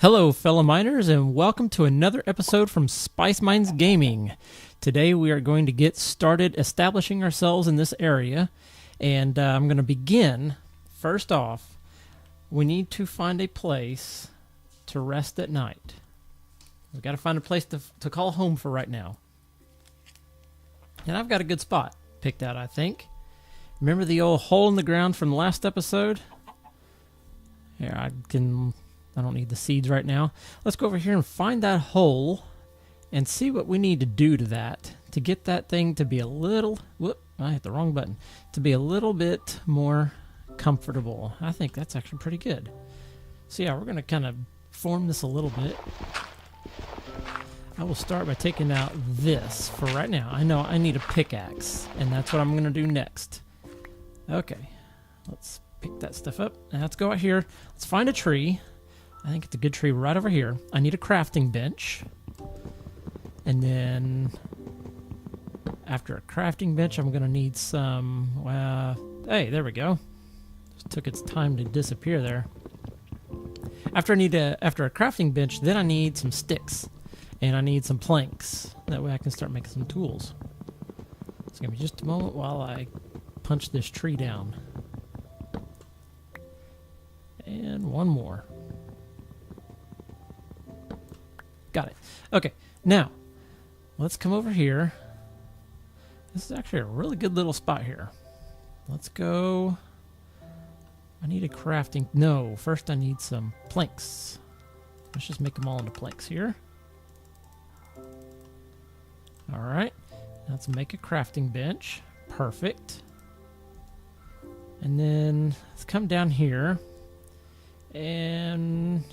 Hello, fellow miners, and welcome to another episode from McSpicemines Gaming. Today we are going to get started establishing ourselves in this area, and I'm going to begin. First off, we need to find a place to rest at night. We've got to find a place to call home for right now. And I've got a good spot picked out, I think. Remember the old hole in the ground from the last episode? Here, I don't need the seeds right now. Let's go over here and find that hole and see what we need to do to that to get that thing to be a little... Whoop, I hit the wrong button. To be a little bit more comfortable. I think that's actually pretty good. So yeah, we're going to kind of form this a little bit. I will start by taking out this for right now. I know I need a pickaxe, and that's what I'm going to do next. Okay, let's pick that stuff up. Now let's go out here. Let's find a tree. I think it's a good tree right over here. I need a crafting bench. And then after a crafting bench, I'm going to need some... hey, there we go. Just took its time to disappear there. After a crafting bench, then I need some sticks. And I need some planks. That way I can start making some tools. It's going to be just a moment while I punch this tree down. And one more. Got it. Okay, now, let's come over here. This is actually a really good little spot here. Let's go. I need a crafting... No, first I need some planks. Let's just make them all into planks here. Alright, let's make a crafting bench. Perfect. And then, let's come down here. And...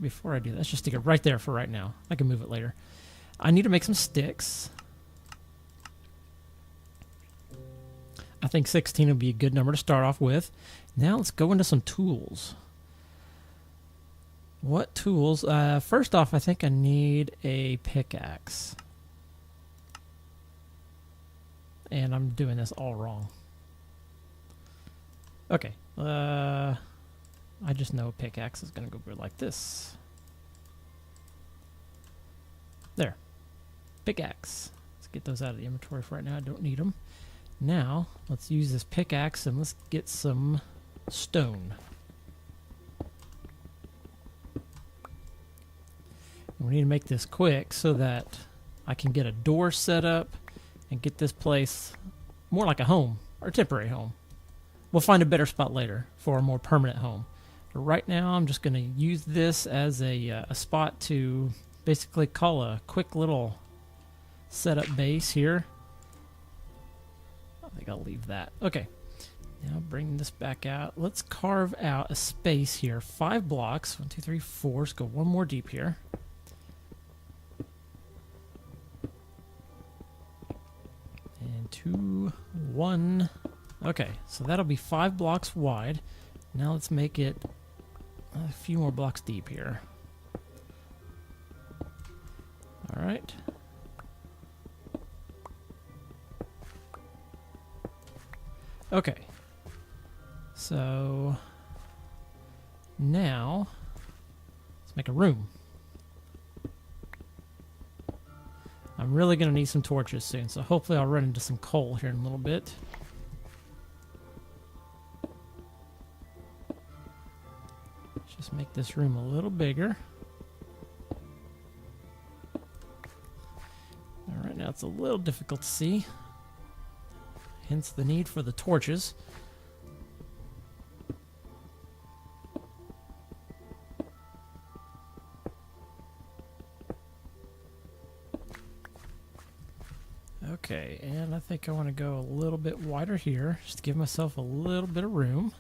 before I do that, let's just stick it right there for right now. I can move it later. I need to make some sticks. I think 16 would be a good number to start off with. Now let's go into some tools. What tools? First off, I think I need a pickaxe. And I'm doing this all wrong. Okay. I just know a pickaxe is going to go like this. There. Pickaxe. Let's get those out of the inventory for right now. I don't need them. Now, let's use this pickaxe and let's get some stone. And we need to make this quick so that I can get a door set up and get this place more like a home, or a temporary home. We'll find a better spot later for a more permanent home. But right now, I'm just going to use this as a spot to basically call a quick little setup base here. I think I'll leave that. Okay. Now bring this back out. Let's carve out a space here. 5 blocks. 1, 2, 3, 4. Let's go one more deep here. And 2, 1. Okay, so that'll be 5 blocks wide. Now let's make it a few more blocks deep here. Alright. Okay. So now let's make a room. I'm really going to need some torches soon, so hopefully I'll run into some coal here in a little bit. Just make this room a little bigger. Alright, now it's a little difficult to see. Hence the need for the torches. Okay, and I think I want to go a little bit wider here, just to give myself a little bit of room.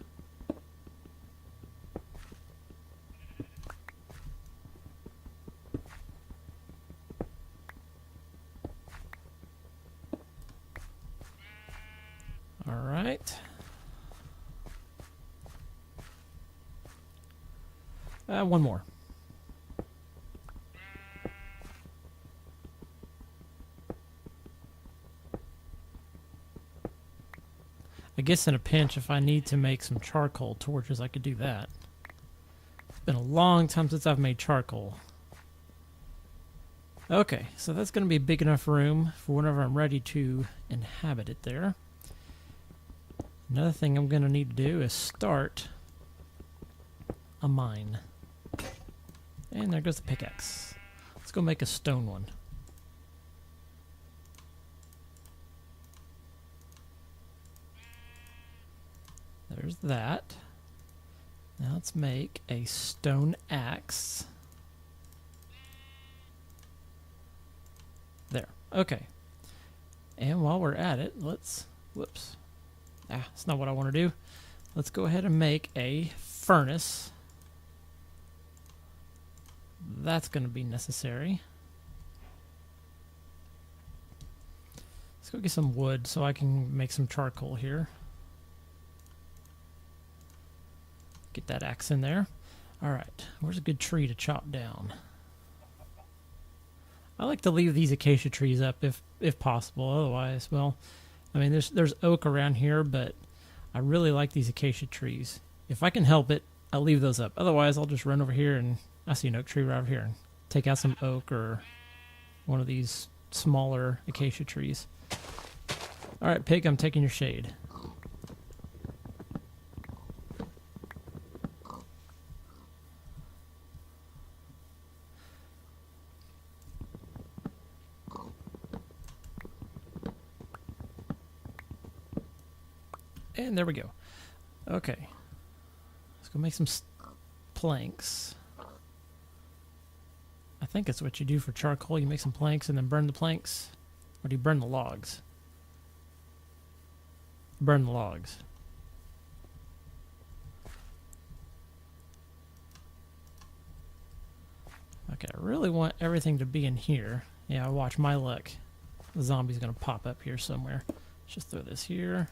Alright. One more. I guess in a pinch, if I need to make some charcoal torches, I could do that. been a long time since I've made charcoal. Okay, so that's going to be a big enough room for whenever I'm ready to inhabit it there. Another thing I'm going to need to do is start a mine. And there goes the pickaxe. Let's go make a stone one. There's that. Now let's make a stone axe. There. Okay. And while we're at it, let's... Whoops. That's not what I want to do. Let's go ahead and make a furnace. That's going to be necessary. Let's go get some wood so I can make some charcoal here. Get that axe in there. Alright, where's a good tree to chop down? I like to leave these acacia trees up if possible. Otherwise, well, I mean, there's oak around here, but I really like these acacia trees. If I can help it, I'll leave those up. Otherwise, I'll just run over here and I see an oak tree right over here and take out some oak or one of these smaller acacia trees. Alright, pig, I'm taking your shade. And there we go. Okay. Let's go make some planks. I think that's what you do for charcoal. You make some planks and then burn the planks. Or do you burn the logs? Burn the logs. Okay, I really want everything to be in here. Yeah, watch my luck. The zombie's going to pop up here somewhere. Let's just throw this here.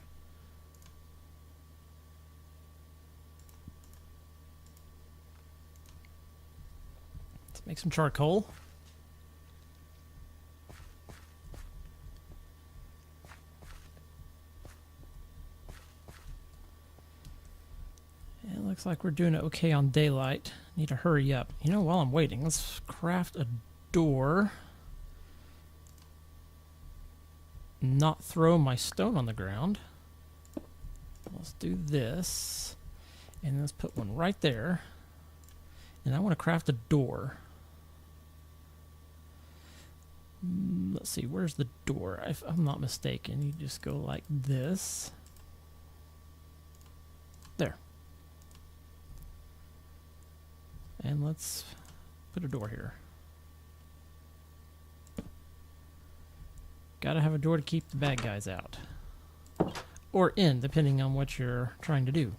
Make some charcoal. It looks like we're doing it okay on daylight. Need to hurry up. You know, while I'm waiting, let's craft a door. Not throw my stone on the ground. Let's do this. And let's put one right there. And I want to craft a door. Let's see, where's the door? If I'm not mistaken, you just go like this. There. And let's put a door here. Gotta have a door to keep the bad guys out. Or in, depending on what you're trying to do.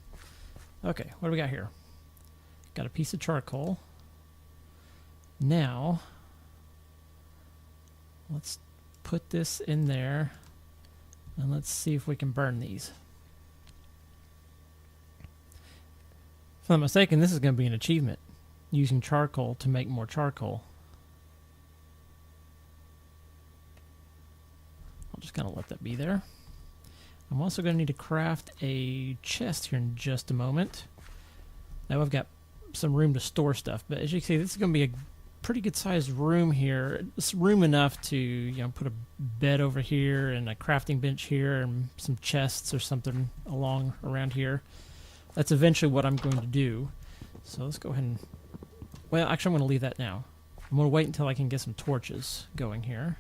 Okay, what do we got here? Got a piece of charcoal. Now, let's put this in there and let's see if we can burn these. If I'm not mistaken, this is going to be an achievement. Using charcoal to make more charcoal. I'll just kind of let that be there. I'm also going to need to craft a chest here in just a moment. Now I've got some room to store stuff, but as you can see, this is going to be a pretty good sized room here. It's room enough to, you know, put a bed over here and a crafting bench here and some chests or something along around here. That's eventually what I'm going to do. So let's go ahead and, well, actually I'm going to leave that now. I'm going to wait until I can get some torches going here.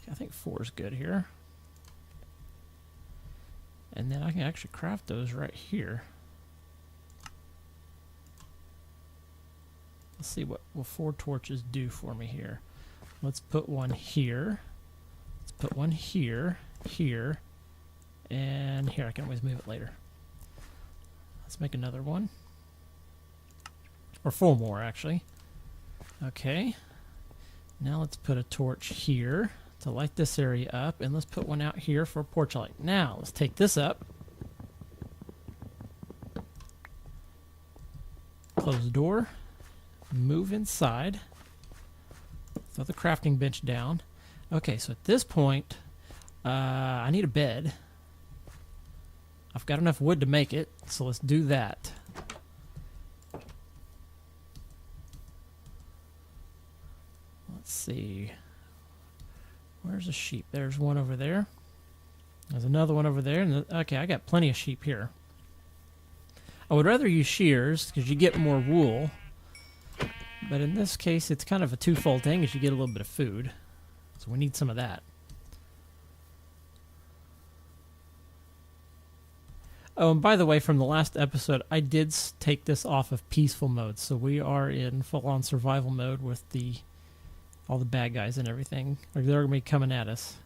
I think 4 is good here. And then I can actually craft those right here. Let's see what will 4 torches do for me here. Let's put one here. Let's put one here, here, and here. I can always move it later. Let's make another one. Or 4 more, actually. Okay. Now let's put a torch here to light this area up, and let's put one out here for a porch light. Now, let's take this up. Close the door. Move inside. Throw the crafting bench down. Okay, so at this point, I need a bed. I've got enough wood to make it, so let's do that. see. Where's the sheep? There's one over there. There's another one over there. And okay, I got plenty of sheep here. I would rather use shears because you get more wool. But in this case, it's kind of a twofold thing as you get a little bit of food. So we need some of that. Oh, and by the way, from the last episode, I did take this off of peaceful mode. So we are in full-on survival mode with all the bad guys and everything. Or they're going to be coming at us.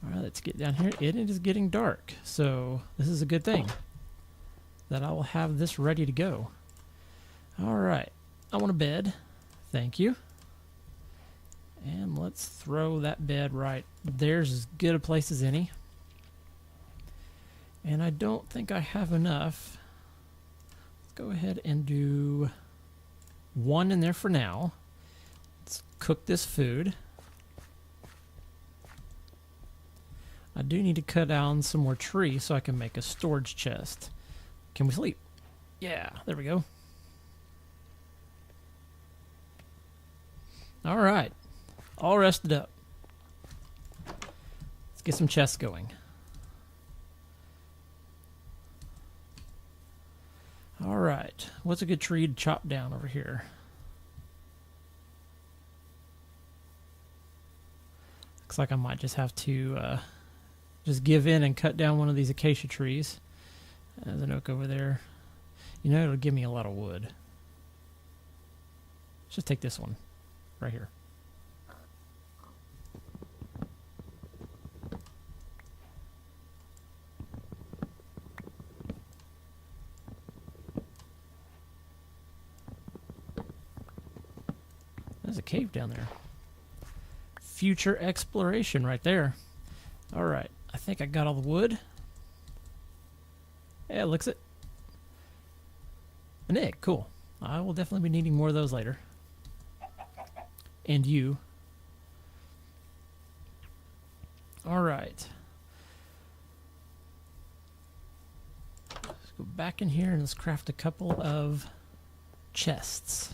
All right, let's get down here. It is getting dark. So this is a good thing that I will have this ready to go. All right. I want a bed. Thank you. And let's throw that bed right. There's as good a place as any. And I don't think I have enough. Let's go ahead and do one in there for now. Let's cook this food. I do need to cut down some more trees so I can make a storage chest. Can we sleep? Yeah, there we go. All right. All rested up. Let's get some chests going. All right. What's a good tree to chop down over here? Looks like I might just have to just give in and cut down one of these acacia trees. There's an oak over there. You know, it'll give me a lot of wood. Let's just take this one right here. There's a cave down there. Future exploration right there. All right. I think I got all the wood. Yeah, looks it. An egg. Cool. I will definitely be needing more of those later. And you. All right. Let's go back in here and let's craft a couple of chests.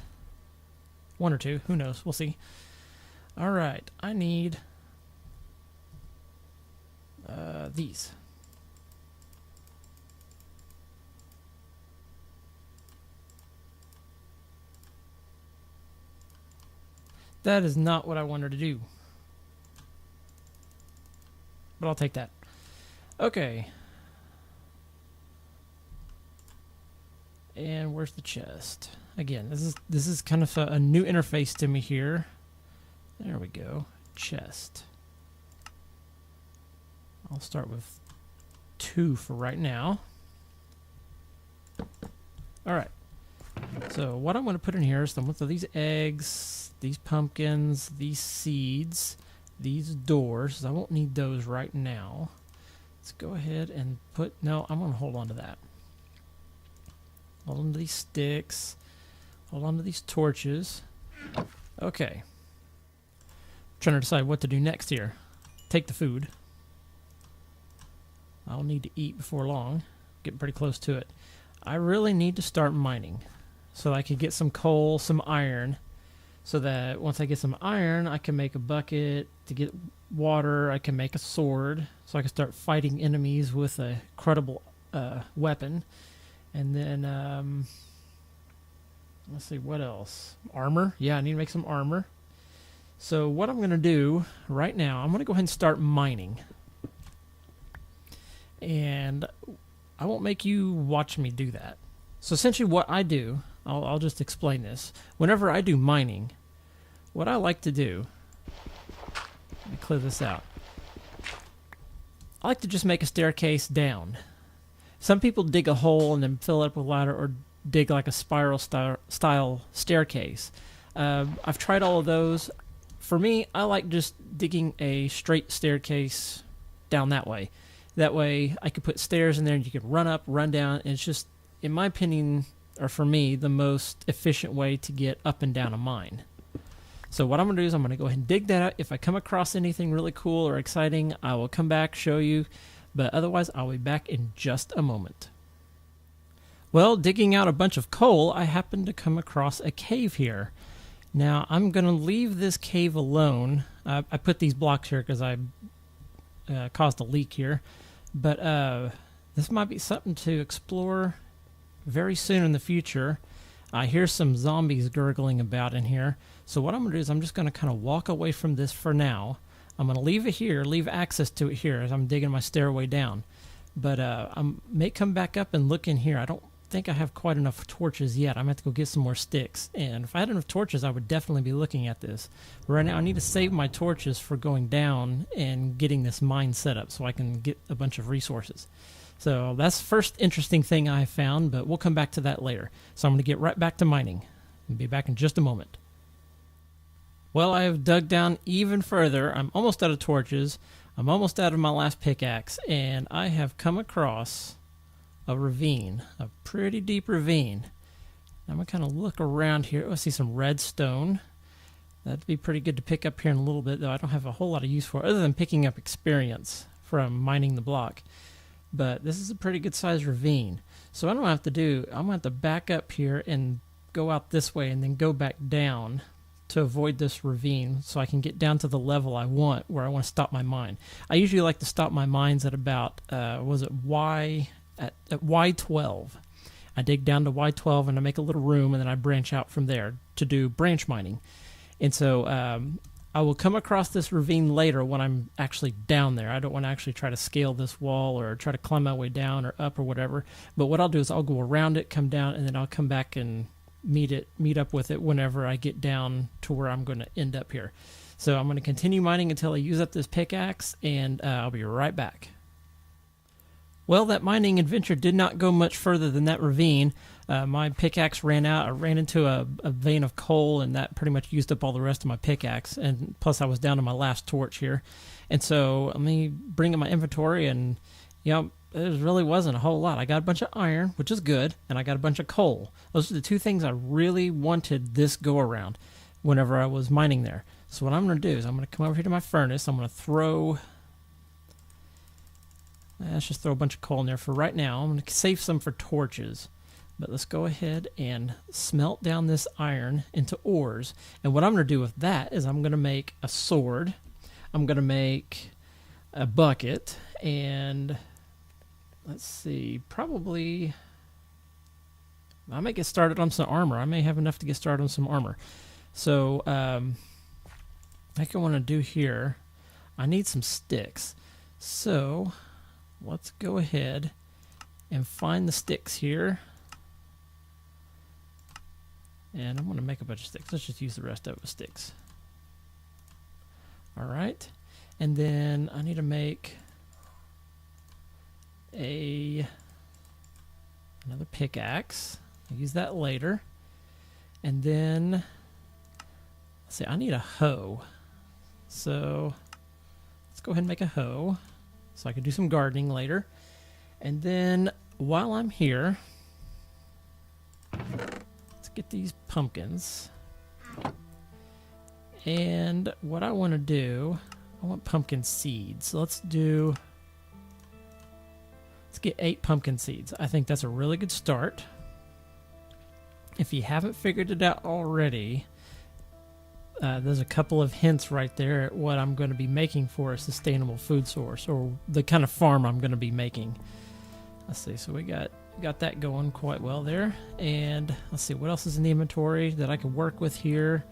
One or two, who knows? We'll see. All right, I need these. That is not what I wanted to do. But I'll take that. Okay. And where's the chest? Again, this is kind of a new interface to me here. There we go. Chest. I'll start with 2 for right now. All right. So what I'm going to put in here is some of these eggs, these pumpkins, these seeds, these doors. I won't need those right now. Let's go ahead and put... No, I'm going to hold on to that. Hold on to these sticks. Hold on to these torches. Okay. Trying to decide what to do next here. Take the food. I'll need to eat before long. Getting pretty close to it. I really need to start mining so I can get some coal, some iron, so that once I get some iron, I can make a bucket to get water. I can make a sword so I can start fighting enemies with a credible weapon. And then, let's see, what else? Armor? Yeah, I need to make some armor. So what I'm going to do right now, I'm going to go ahead and start mining. And I won't make you watch me do that. So essentially what I do, I'll just explain this. Whenever I do mining, what I like to do, let me clear this out. I like to just make a staircase down. Some people dig a hole and then fill it up with ladder, or dig like a spiral style staircase. I've tried all of those. For me, I like just digging a straight staircase down that way. That way I could put stairs in there and you can run up, run down. And it's just, in my opinion, or for me, the most efficient way to get up and down a mine. So what I'm going to do is I'm going to go ahead and dig that out. If I come across anything really cool or exciting, I will come back, show you. But otherwise, I'll be back in just a moment. Well, digging out a bunch of coal, I happened to come across a cave here. Now I'm going to leave this cave alone. I put these blocks here because I caused a leak here. But this might be something to explore very soon in the future. I hear some zombies gurgling about in here. So what I'm going to do is I'm just going to kind of walk away from this for now. I'm going to leave it here, leave access to it here as I'm digging my stairway down. But I may come back up and look in here. I don't think I have quite enough torches yet. I'm going to have to go get some more sticks. And if I had enough torches, I would definitely be looking at this. But right now I need to save my torches for going down and getting this mine set up so I can get a bunch of resources. So that's the first interesting thing I found, but we'll come back to that later. So I'm going to get right back to mining. I'll be back in just a moment. Well, I have dug down even further. I'm almost out of torches. I'm almost out of my last pickaxe, and I have come across a ravine, a pretty deep ravine. I'm going to kind of look around here. Oh, I see some redstone. That'd be pretty good to pick up here in a little bit, though I don't have a whole lot of use for it, other than picking up experience from mining the block. But this is a pretty good sized ravine. So what I'm going to have to do, I'm going to have to back up here and go out this way and then go back down to avoid this ravine so I can get down to the level I want where I want to stop my mine. I usually like to stop my mines at about, at Y12. I dig down to Y12 and I make a little room and then I branch out from there to do branch mining. And so I will come across this ravine later when I'm actually down there. I don't want to actually try to scale this wall or try to climb my way down or up or whatever. But what I'll do is I'll go around it, come down, and then I'll come back and meet up with it whenever I get down to where I'm going to end up here. So I'm going to continue mining until I use up this pickaxe, and I'll be right back. Well, that mining adventure did not go much further than that ravine. My pickaxe ran out. I ran into a vein of coal, and that pretty much used up all the rest of my pickaxe. And plus, I was down to my last torch here. And so let me bring in my inventory, and there really wasn't a whole lot. I got a bunch of iron, which is good, and I got a bunch of coal. Those are the two things I really wanted this go-around whenever I was mining there. So what I'm going to do is I'm going to come over here to my furnace. I'm going to throw... Let's just throw a bunch of coal in there for right now. I'm going to save some for torches. But let's go ahead and smelt down this iron into ores. And what I'm going to do with that is I'm going to make a sword. I'm going to make a bucket. And let's see, probably... I may get started on some armor. I may have enough to get started on some armor. So, I think I want to do here, I need some sticks. So... let's go ahead and find the sticks here. And I'm going to make a bunch of sticks. Let's just use the rest of it with sticks. Alright. And then I need to make another pickaxe. I'll use that later. And then, let's see, I need a hoe. So, let's go ahead and make a hoe. So I can do some gardening later. And then while I'm here, let's get these pumpkins. And what I want to do, I want pumpkin seeds. So let's get 8 pumpkin seeds. I think that's a really good start. If you haven't figured it out already, there's a couple of hints right there at what I'm going to be making for a sustainable food source, or the kind of farm I'm going to be making. Let's see, so we got that going quite well there. And let's see, what else is in the inventory that I can work with here?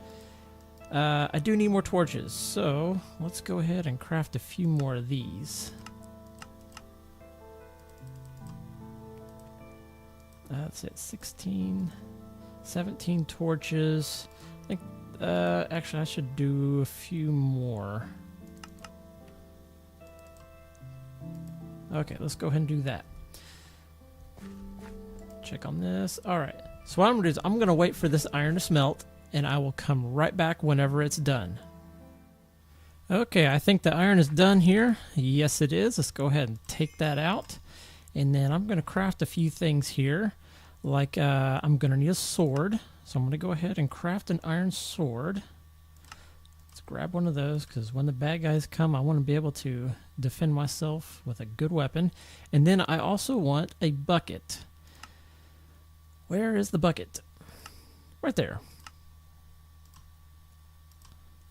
I do need more torches, so let's go ahead and craft a few more of these. That's it, 16, 17 torches. I think actually, I should do a few more. Okay, let's go ahead and do that. Check on this. Alright, so what I'm going to do is I'm going to wait for this iron to smelt, and I will come right back whenever it's done. Okay, I think the iron is done here. Yes, it is. Let's go ahead and take that out. And then I'm going to craft a few things here. Like, I'm going to need a sword. So I'm going to go ahead and craft an iron sword. Let's grab one of those, because when the bad guys come, I want to be able to defend myself with a good weapon. And then I also want a bucket. Where is the bucket? Right there.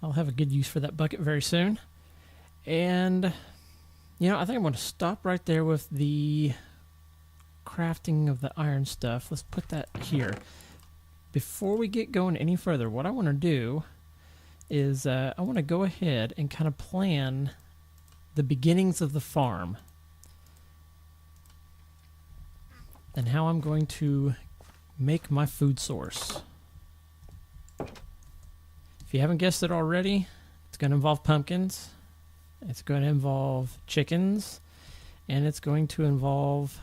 I'll have a good use for that bucket very soon. And, you know, I think I'm going to stop right there with the crafting of the iron stuff. Let's put that here. Before we get going any further, what I want to do is I want to go ahead and kind of plan the beginnings of the farm and how I'm going to make my food source. If you haven't guessed it already, it's going to involve pumpkins, it's going to involve chickens, and it's going to involve,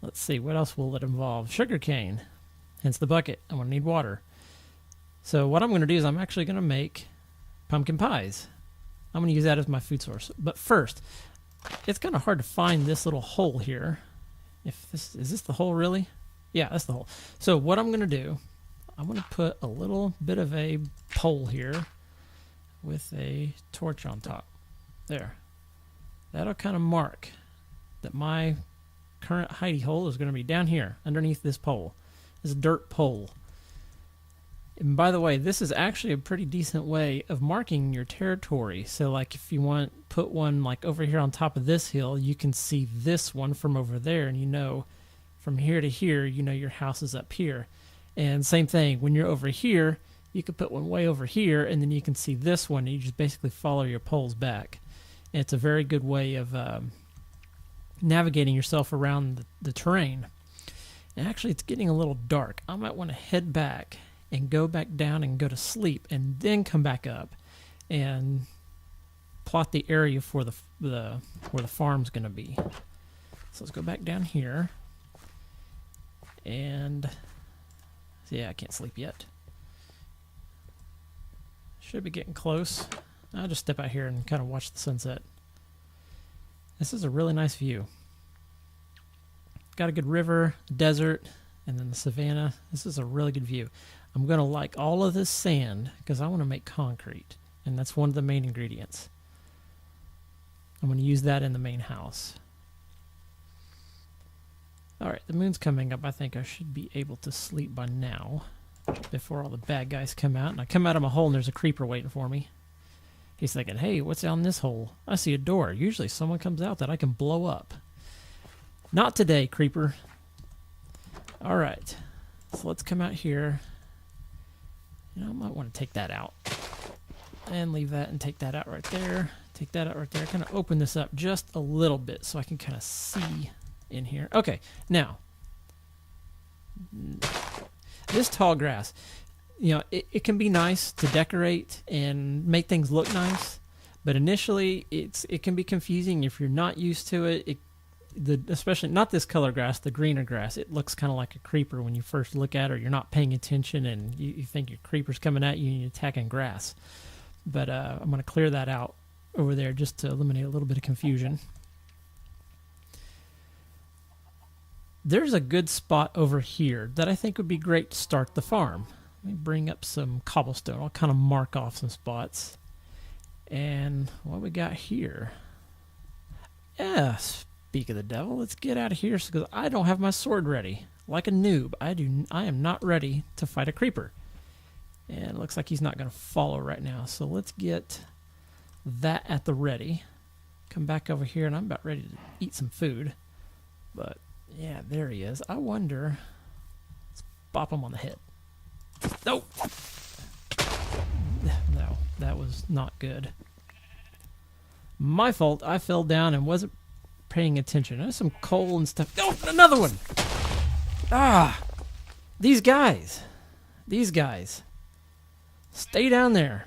let's see, what else will it involve? Sugarcane, hence the bucket. I'm going to need water. So what I'm going to do is I'm actually going to make pumpkin pies. I'm going to use that as my food source. But first, it's kind of hard to find this little hole here. Is this the hole really? Yeah, that's the hole. So what I'm going to do, I'm going to put a little bit of a pole here with a torch on top. There. That'll kind of mark that my current hidey hole is going to be down here underneath this pole. This dirt pole. And by the way, this is actually a pretty decent way of marking your territory. So like if you want put one like over here on top of this hill, you can see this one from over there, and you know from here to here, you know your house is up here. And same thing, when you're over here, you could put one way over here, and then you can see this one, and you just basically follow your poles back. And it's a very good way of navigating yourself around the terrain. And actually, it's getting a little dark. I might want to head back and go back down and go to sleep, and then come back up and plot the area for the where the farm's going to be. So let's go back down here, and yeah, I can't sleep yet. Should be getting close. I'll just step out here and kind of watch the sunset. This is a really nice view. Got a good river, desert, and then the savanna. This is a really good view. I'm going to like all of this sand because I want to make concrete, and that's one of the main ingredients. I'm going to use that in the main house. Alright, the moon's coming up. I think I should be able to sleep by now before all the bad guys come out. And I come out of my hole and there's a creeper waiting for me. He's thinking, hey, what's down this hole? I see a door. Usually someone comes out that I can blow up. Not today, creeper. Alright, so let's come out here. You know, I might want to take that out. And leave that and take that out right there. Take that out right there. Kind of open this up just a little bit so I can kind of see in here. Okay, now, this tall grass, you know, it can be nice to decorate and make things look nice, but initially it can be confusing if you're not used to it. Especially not this color grass, the greener grass. It looks kind of like a creeper when you first look at it, or you're not paying attention and you think your creeper's coming at you and you're attacking grass. But I'm going to clear that out over there just to eliminate a little bit of confusion. There's a good spot over here that I think would be great to start the farm. Let me bring up some cobblestone. I'll kind of mark off some spots. And what we got here? Yeah, speak of the devil, let's get out of here because I don't have my sword ready. Like a noob, I am not ready to fight a creeper. And it looks like he's not going to follow right now. So let's get that at the ready. Come back over here, and I'm about ready to eat some food. But yeah, there he is. I wonder. Let's bop him on the head. Nope. No, that was not good. My fault. I fell down and wasn't paying attention. There's some coal and stuff. Oh, another one. Ah, these guys. Stay down there.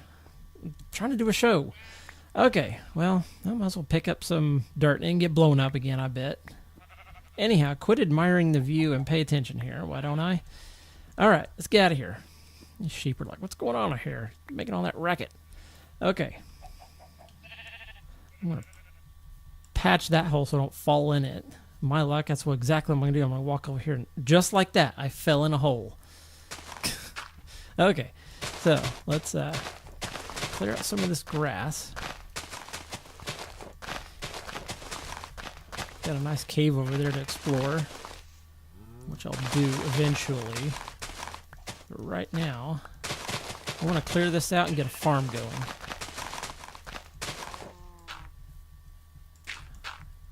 I'm trying to do a show. Okay, well, I might as well pick up some dirt and get blown up again, I bet. Anyhow, quit admiring the view and pay attention here, why don't I? Alright, let's get out of here. These sheep are like, what's going on here? Making all that racket. Okay. I'm going to patch that hole so I don't fall in it. My luck, that's exactly what I'm going to do. I'm going to walk over here, and just like that, I fell in a hole. Okay, so let's clear out some of this grass. Got a nice cave over there to explore, which I'll do eventually. But right now, I want to clear this out and get a farm going.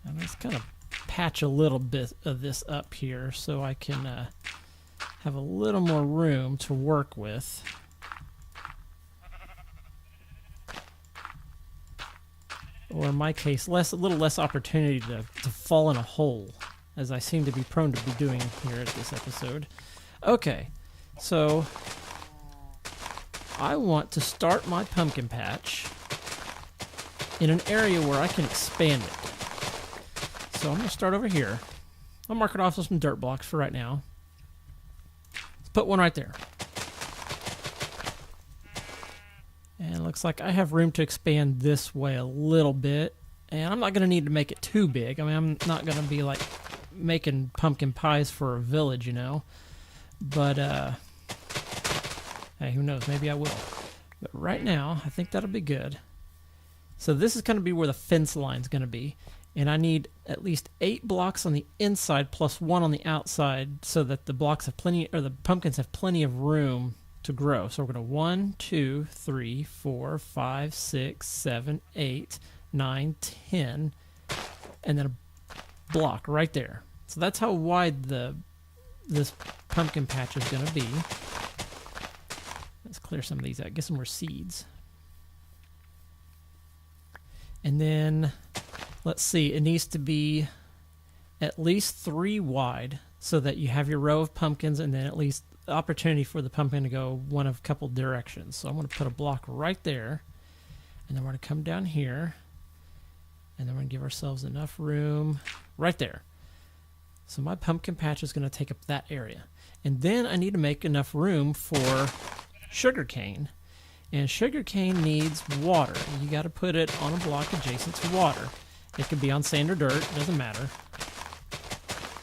And let's kind of patch a little bit of this up here so I can have a little more room to work with. Or in my case, a little less opportunity to fall in a hole, as I seem to be prone to be doing here at this episode. Okay, so I want to start my pumpkin patch in an area where I can expand it. So I'm going to start over here. I'll mark it off with some dirt blocks for right now. Let's put one right there. And it looks like I have room to expand this way a little bit. And I'm not going to need to make it too big. I mean, I'm not going to be like making pumpkin pies for a village, you know. But, hey, who knows? Maybe I will. But right now, I think that'll be good. So this is going to be where the fence line's going to be. And I need at least 8 blocks on the inside plus 1 on the outside so that the blocks have plenty, or the pumpkins have plenty of room to grow. So we're going to 1, 2, 3, 4, 5, 6, 7, 8, 9, 10, and then a block right there. So that's how wide this pumpkin patch is going to be. Let's clear some of these out, get some more seeds. And then, let's see, it needs to be at least 3 wide so that you have your row of pumpkins and then at least the opportunity for the pumpkin to go one of a couple directions. So I'm going to put a block right there, and then we're going to come down here, and then we're going to give ourselves enough room right there. So my pumpkin patch is going to take up that area. And then I need to make enough room for sugarcane. And sugarcane needs water. You got to put it on a block adjacent to water. It could be on sand or dirt, doesn't matter.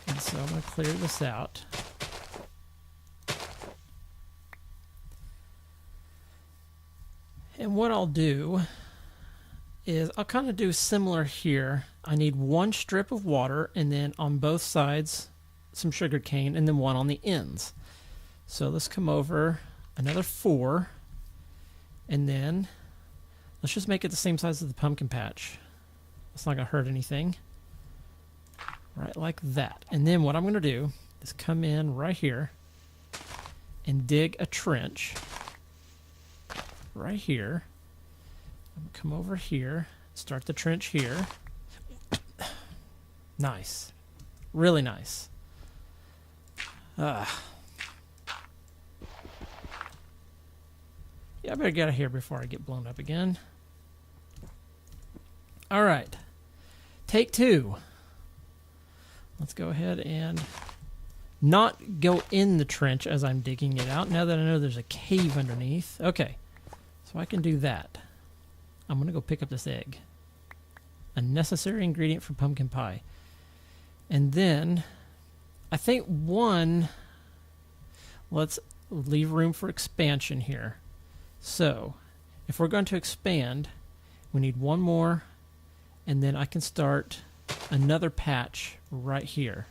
And so I'm going to clear this out. And what I'll do is I'll kind of do similar here. I need 1 strip of water, and then on both sides some sugar cane, and then 1 on the ends. So let's come over another 4, and then let's just make it the same size as the pumpkin patch. It's not going to hurt anything. Right like that. And then what I'm going to do is come in right here and dig a trench right here. I'm going to come over here, start the trench here. Nice. Really nice. Yeah, I better get out of here before I get blown up again. All right. Take 2. Let's go ahead and not go in the trench as I'm digging it out, now that I know there's a cave underneath. Okay, so I can do that. I'm going to go pick up this egg. A necessary ingredient for pumpkin pie. And then, I think 1, let's leave room for expansion here. So, if we're going to expand, we need 1 more, and then I can start another patch right here.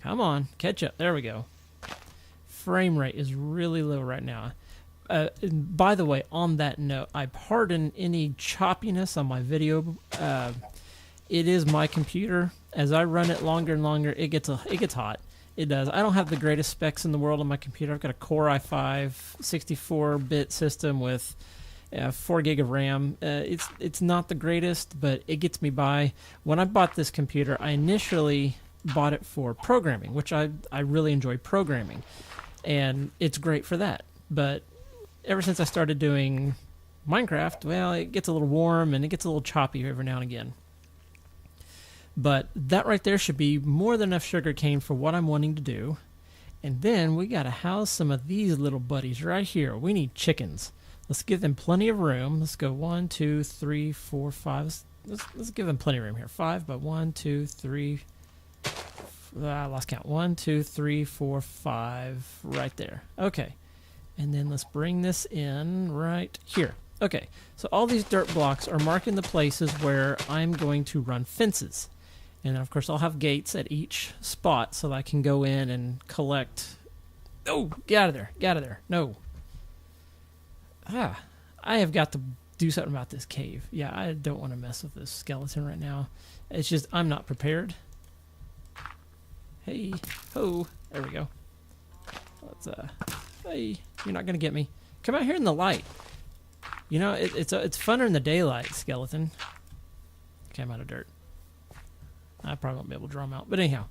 Come on, catch up. There we go. Frame rate is really low right now. And by the way, on that note, I pardon any choppiness on my video. It is my computer. As I run it longer and longer, it gets hot. It does. I don't have the greatest specs in the world on my computer. I've got a Core i5 64-bit system with 4 gig of RAM. It's not the greatest, but it gets me by. When I bought this computer, I initially bought it for programming, which I really enjoy programming, and it's great for that. But ever since I started doing Minecraft, well, it gets a little warm and it gets a little choppy every now and again. But that right there should be more than enough sugar cane for what I'm wanting to do. And then we got to house some of these little buddies right here. We need chickens. Let's give them plenty of room. Let's go 1, 2, 3, 4, 5. Let's give them plenty of room here. 5 by 1, 2, 3. I lost count. 1, 2, 3, 4, 5. Right there. Okay. And then let's bring this in right here. Okay. So all these dirt blocks are marking the places where I'm going to run fences. And then, of course, I'll have gates at each spot so that I can go in and collect Oh, get out of there. Get out of there. No. Ah, I have got to do something about this cave. Yeah, I don't want to mess with this skeleton right now. It's just I'm not prepared. Hey, ho. There we go. Let's, hey, you're not going to get me. Come out here in the light. You know, it's funner in the daylight, skeleton. Okay, I'm out of dirt. I probably won't be able to draw them out. But anyhow,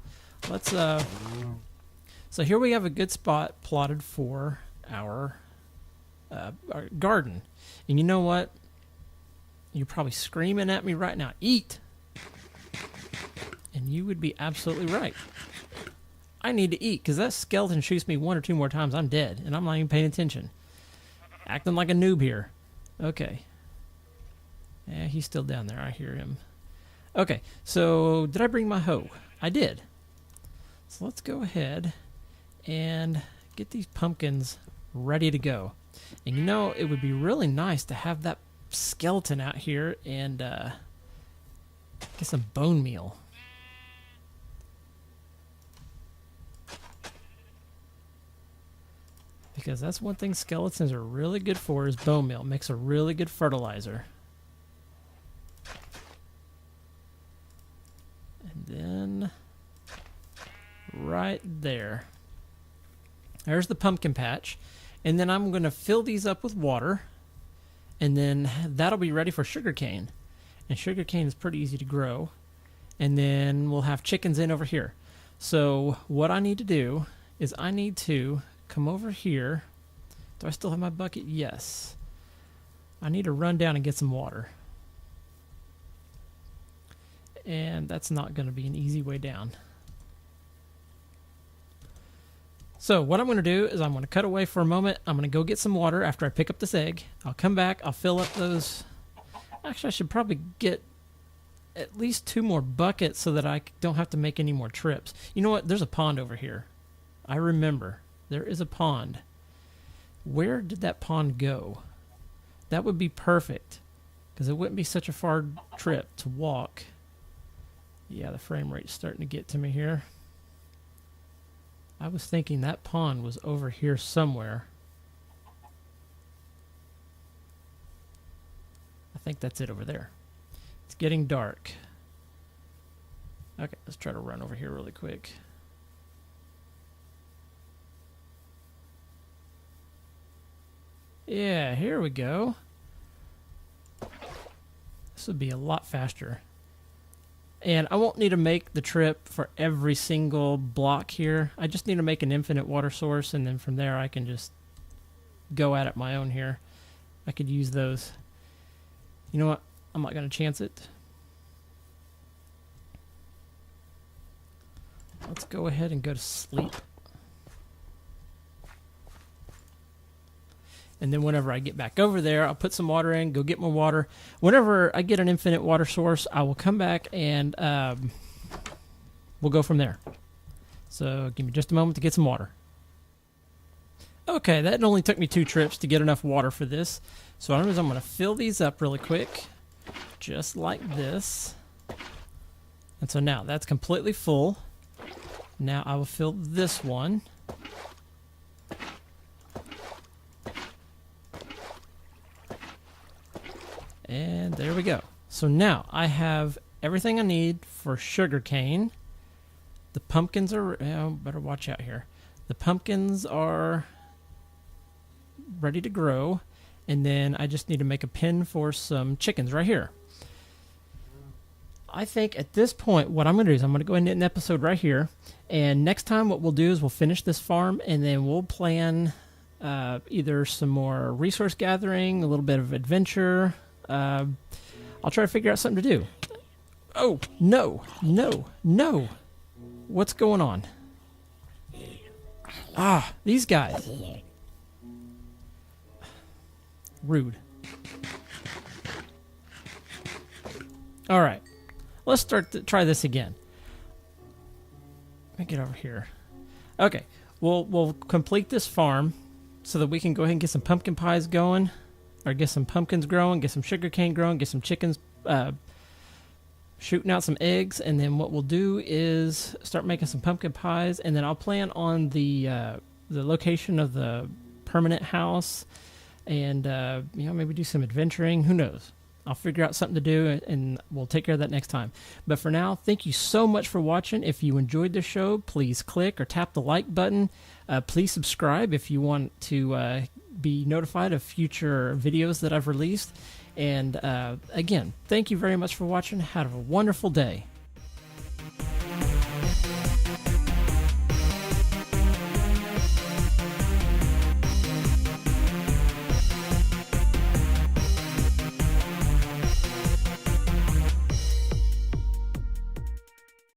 let's, so here we have a good spot plotted for our garden. And you know what? You're probably screaming at me right now, eat! And you would be absolutely right. I need to eat, because that skeleton shoots me 1 or 2 more times, I'm dead, and I'm not even paying attention. Acting like a noob here. Okay. Yeah, he's still down there. I hear him. Okay, so did I bring my hoe? I did. So let's go ahead and get these pumpkins ready to go. And you know, it would be really nice to have that skeleton out here and get some bone meal. Because that's one thing skeletons are really good for is bone meal. It makes a really good fertilizer. And then right there. There's the pumpkin patch. And then I'm going to fill these up with water. And then that'll be ready for sugarcane. And sugarcane is pretty easy to grow. And then we'll have chickens in over here. So what I need to do is I need to come over here. Do I still have my bucket? Yes. I need to run down and get some water. And that's not going to be an easy way down. So what I'm going to do is I'm going to cut away for a moment. I'm going to go get some water after I pick up this egg. I'll come back. I'll fill up those. Actually, I should probably get at least 2 more buckets so that I don't have to make any more trips. You know what? There's a pond over here. I remember. There is a pond. Where did that pond go? That would be perfect, because it wouldn't be such a far trip to walk. Yeah, the frame rate's starting to get to me here. I was thinking that pond was over here somewhere. I think that's it over there. It's getting dark. Okay, let's try to run over here really quick. Yeah, here we go. This would be a lot faster. And I won't need to make the trip for every single block here. I just need to make an infinite water source, and then from there I can just go at it my own here. I could use those. You know what? I'm not going to chance it. Let's go ahead and go to sleep. And then whenever I get back over there, I'll put some water in, go get more water. Whenever I get an infinite water source, I will come back and we'll go from there. So give me just a moment to get some water. Okay, that only took me 2 trips to get enough water for this. So what I'm going to fill these up really quick, just like this. And so now that's completely full. Now I will fill this one. And there we go. So now I have everything I need for sugarcane. The pumpkins are, better watch out here. The pumpkins are ready to grow. And then I just need to make a pen for some chickens right here. I think at this point, what I'm going to do is I'm going to go ahead and end an episode right here. And next time what we'll do is we'll finish this farm and then we'll plan either some more resource gathering, a little bit of adventure. I'll try to figure out something to do. Oh, no, no, no. What's going on? Ah, these guys. Rude. All right. Let's try this again. Let me get over here. Okay. We'll complete this farm so that we can go ahead and get some pumpkin pies going. Or get some pumpkins growing, get some sugarcane growing, get some chickens shooting out some eggs, and then what we'll do is start making some pumpkin pies, and then I'll plan on the the location of the permanent house, and maybe do some adventuring. Who knows? I'll figure out something to do, and we'll take care of that next time. But for now, thank you so much for watching. If you enjoyed the show, please click or tap the like button. Please subscribe if you want to be notified of future videos that I've released. And again, thank you very much for watching. Have a wonderful day.